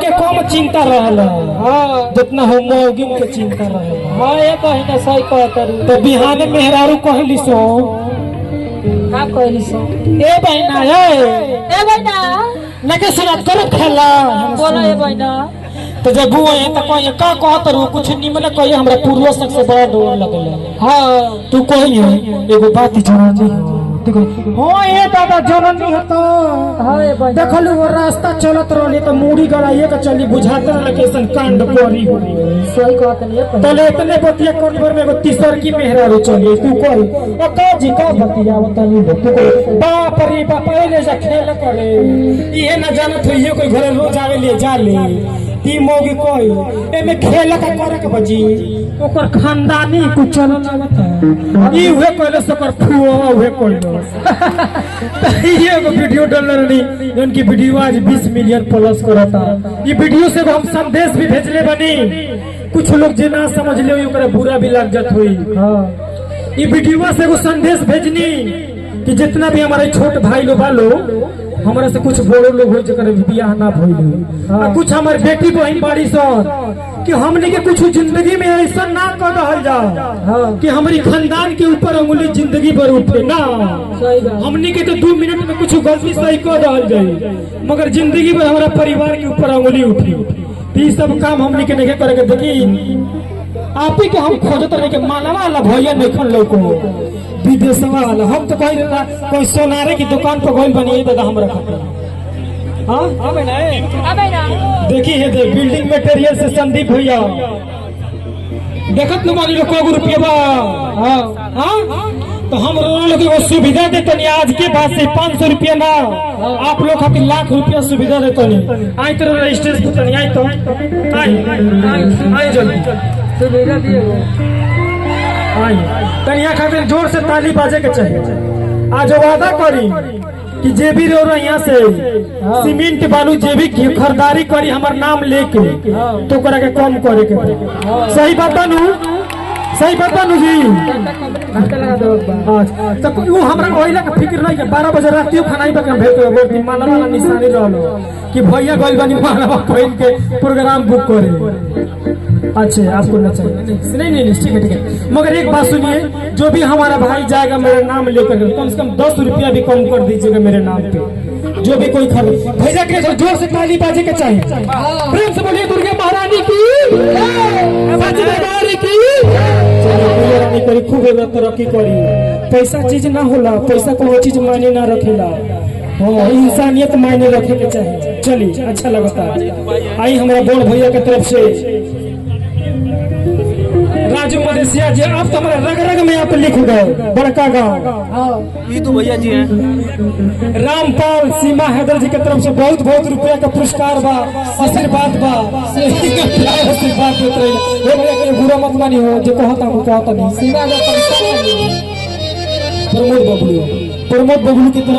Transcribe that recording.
के कम चिंता रहल। हाँ जितना हो मौगिन के चिंता रहल। हाँ ये बहिना सही कहता रू। तो बिहाने मेहरारू कहली सो का कहली सो ए बहिना ए बहिना न के सुनत करो खेला बोला ए बहिना तो जब वो है तो कहिए का कहत रू कुछ निमन कहिए हमरा पूर्वज तक से बड़ा डोर लगल। हाँ तू कहिए एगो बात जननी देखो हां ए दादा जननी हतो। हाँ ए बहिना देखलू वो रास्ता चलत रहली तो मूड़ी गड़ाइए के चली बुझाते रह के सन कांड करी हो सही कहत नहीं तले इतने बतिया कोनवर में एगो तीसर की मेहरारू चली तू कही ओ का जी का बतिया बतानी तू कही बाप रे बाप पहले से खेल करे ये न जानत होइए कोई घरे रोज आवे ले जा ले ती मोगी कोई एमे खेल का करे के बजी ओकर खानदानी कुछ चल लागत ई हुए कहले सकर फुओ हुए कहले ये एगो वीडियो डालल रही जौन की वीडियो आज 20 मिलियन प्लस करता। ये वीडियो से हम संदेश भी भेजले बनी कुछ लोग जे ना समझ ले ओकरा बुरा भी लग जात होई। हां ये वीडियो से एगो संदेश भेजनी कि जितना भी हमारे छोट भाई लोग बालो हमारा से कुछ बड़ो लोग हो जकर बियाह ना भइल कुछ हमारे बेटी बहन बाड़ी सन कि हमने के कुछ जिंदगी में ऐसा ना कर रहल जा कि हमारी खानदान के ऊपर उंगली जिंदगी भर उठे ना। हमने के तो 2 मिनट में कुछ गलती सही कर रहल जाए मगर जिंदगी भर हमारा परिवार के ऊपर उंगली उठी तो सब काम हमने के नहीं करे के देखी आप ही के हम खोजत रहे के मालवा वाला भैया नहीं लोग विदेशवा वाला हम तो कही कोई सोनारे की दुकान पर गइल बनी दादा हमरा खातिर। हां अबे ना देखी है दे बिल्डिंग मटेरियल से संदीप भैया देखत न मानी को रुपया बा। हां हां तो हम लोग को सुविधा देतनी आज के बाद से 500 रुपया ना आप लोग खातिर लाख रुपया सुविधा देतनी आई तो रजिस्ट्रेशन पुतनी आई तो आई जल्दी सुविधा दिए आई तनिया खातिर जोर से ताली बाजे के चाहिए। आज वादा करी कि जे भी रो यहाँ से सीमेंट बालू जे भी खरीदारी करी हमार नाम लेके तो करा के कम करे के सही बात बानू सही बात बानू जी। तो वो हमरा ओइला के फिक्र नहीं के 12 बजे रातियो खानाई बके भेट के बोलती मानला वाला निशानी रहलो कि भैया गइल बानी मानवा पहन के प्रोग्राम बुक करे। अच्छा आपको न चाहिए नहीं ठीक है मगर एक बात सुनिए जो भी हमारा भाई जाएगा मेरा नाम लेकर कम से कम 10 रुपया भी कम कर दीजिएगा मेरे नाम पे जो भी कोई खरीद भैया के जोर से ताली बाजे के चाहिए प्रेम से बोलिए दुर्गा महारानी की करी खूब तरक्की करी। पैसा चीज ना होला पैसा कोई चीज मायने ना रखेला इंसानियत मायने रखे के चाहिए। चलिए अच्छा लगता आई हमारा बड़ भैया के तरफ से राजू मदेशिया जी आप तो हमारे रग रग में आप लिख गए बड़का गाँव ये तो भैया जी हैं रामपाल सीमा हैदर जी की तरफ से बहुत बहुत रुपया का पुरस्कार बा आशीर्वाद बा आशीर्वाद देते रहे बुरा मत मानी हो जो कहता नहीं प्रमोद बबलू की तरफ